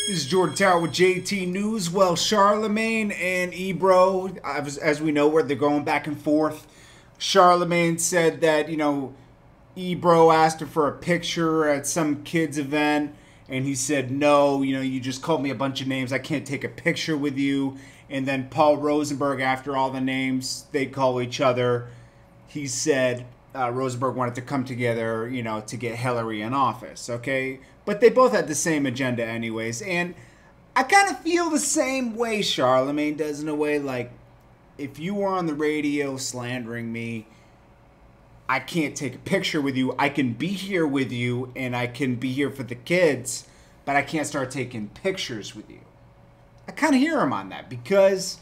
This is Jordan Tower with JT News. Well, Charlamagne and Ebro, as we know, where they're going back and forth. Charlamagne said that, Ebro asked her for a picture at some kid's event, and he said, no, you just called me a bunch of names. I can't take a picture with you. And then Paul Rosenberg, after all the names they call each other, he said Rosenberg wanted to come together, to get Hillary in office, okay? But they both had the same agenda anyways. And I kind of feel the same way Charlamagne does, in a way. Like, if you were on the radio slandering me, I can't take a picture with you. I can be here with you, and I can be here for the kids, but I can't start taking pictures with you. I kind of hear him on that, because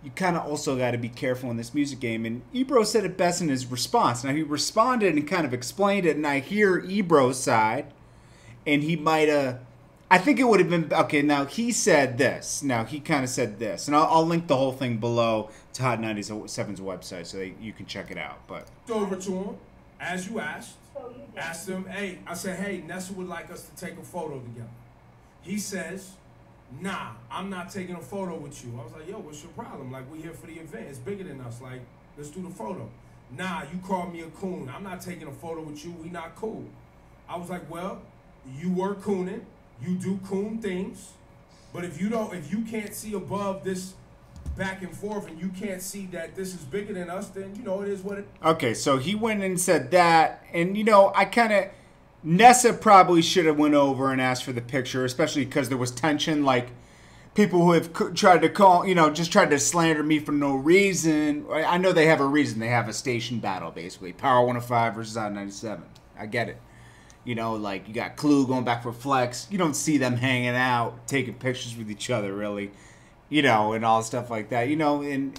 you kind of also got to be careful in this music game. And Ebro said it best in his response. Now, he responded and kind of explained it, and I hear Ebro's side. And he might have, I think it would have been, okay, now he said this. Now, he kind of said this. And I'll link the whole thing below to Hot 97's website so you can check it out. But over to him, as you asked him, hey, I said, hey, Nessa would like us to take a photo together. He says, nah, I'm not taking a photo with you. I was like, yo, what's your problem? Like, we're here for the event. It's bigger than us. Like, let's do the photo. Nah, you called me a coon. I'm not taking a photo with you. We not cool. I was like, well, you were cooning, you do coon things, but if you can't see above this back and forth and you can't see that this is bigger than us, then it is what it is. Okay, so he went and said that, and I kind of, Nessa probably should have went over and asked for the picture, especially because there was tension, like people who have tried to call, just tried to slander me for no reason. I know they have a reason. They have a station battle, basically. Power 105 versus Hot 97. I get it. Like, you got Clue going back for Flex. You don't see them hanging out, taking pictures with each other, really. And all stuff like that. And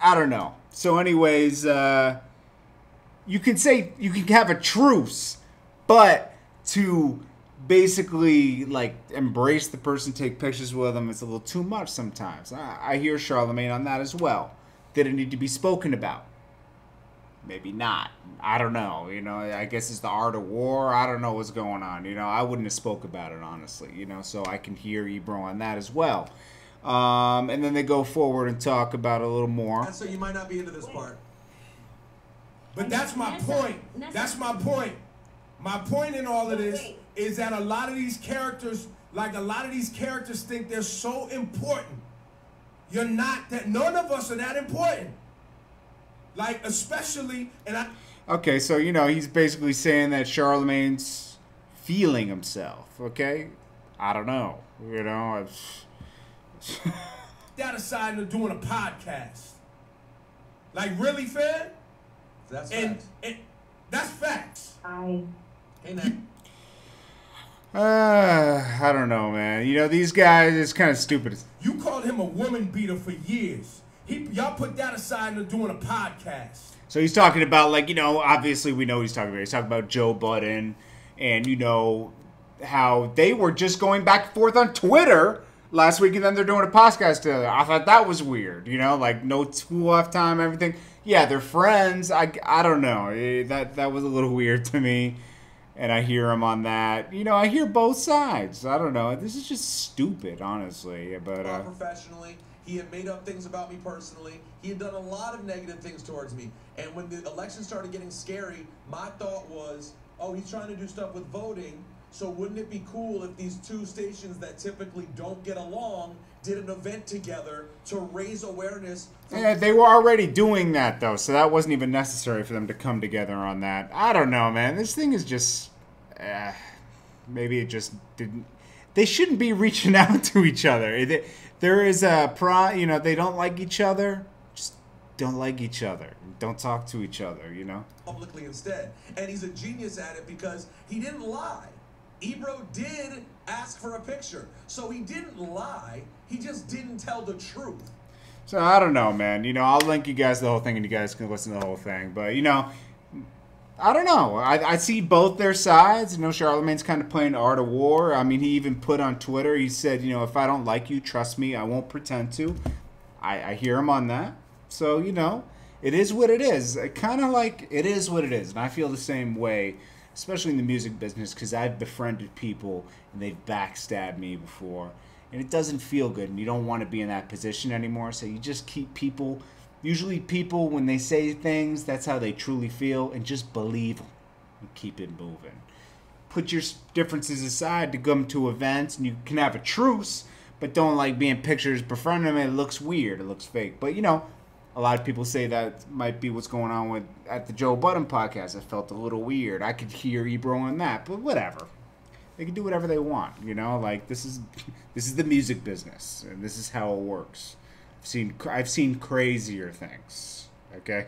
I don't know. So anyways, you can have a truce, but to basically, like, embrace the person, take pictures with them, it's a little too much sometimes. I hear Charlamagne on that as well. Did it need to be spoken about? Maybe not. I don't know. I guess it's the art of war. I don't know what's going on. I wouldn't have spoke about it, honestly. So I can hear Ebro on that as well. And then they go forward and talk about it a little more. So you might not be into this part. But that's my point. That's my point. My point in all of this is that a lot of these characters, think they're so important. You're not. That none of us are that important. Like, especially, Okay, so, he's basically saying that Charlamagne's feeling himself, okay? I don't know, that aside of doing a podcast. Like, really, fam? That's facts. That's facts. Hey, Nick. I don't know, man. These guys, it's kind of stupid. You called him a woman beater for years. Y'all put that aside and doing a podcast. So he's talking about, like, obviously we know what he's talking about. He's talking about Joe Budden and, how they were just going back and forth on Twitter last week, and then they're doing a podcast together. I thought that was weird, like no school off time, everything. Yeah, they're friends. I don't know. That was a little weird to me, and I hear him on that. I hear both sides. I don't know. This is just stupid, honestly. But professionally, he had made up things about me personally. He had done a lot of negative things towards me. And when the election started getting scary, my thought was, oh, he's trying to do stuff with voting. So wouldn't it be cool if these two stations that typically don't get along did an event together to raise awareness? Yeah, they were already doing that, though. So that wasn't even necessary for them to come together on that. I don't know, man. This thing is just... maybe it just didn't... They shouldn't be reaching out to each other. There is a they don't like each other. Just don't like each other. Don't talk to each other, Publicly instead. And he's a genius at it because he didn't lie. Ebro did ask for a picture. So he didn't lie. He just didn't tell the truth. So I don't know, man. I'll link you guys the whole thing and you guys can listen to the whole thing. But, I don't know. I see both their sides. Charlamagne's kind of playing the art of war. I mean, he even put on Twitter, he said, if I don't like you, trust me, I won't pretend to. I hear him on that. So, it is what it is. Kind of like it is what it is. And I feel the same way especially in the music business, because I've befriended people and they've backstabbed me before. And it doesn't feel good, and you don't want to be in that position anymore. So you just keep people, usually people, when they say things, that's how they truly feel, and just believe them and keep it moving. Put your differences aside to come to events, and you can have a truce, but don't like being pictures befriending them. It looks weird, it looks fake. But you know, a lot of people say that might be what's going on with at the Joe Budden podcast. I felt a little weird. I could hear Ebro on that, but whatever. They can do whatever they want, you know. Like this is the music business, and this is how it works. I've seen crazier things. Okay,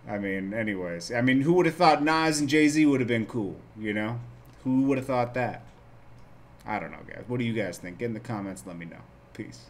I mean, anyways, who would have thought Nas and Jay-Z would have been cool? You know, who would have thought that? I don't know, guys. What do you guys think? Get in the comments. Let me know. Peace.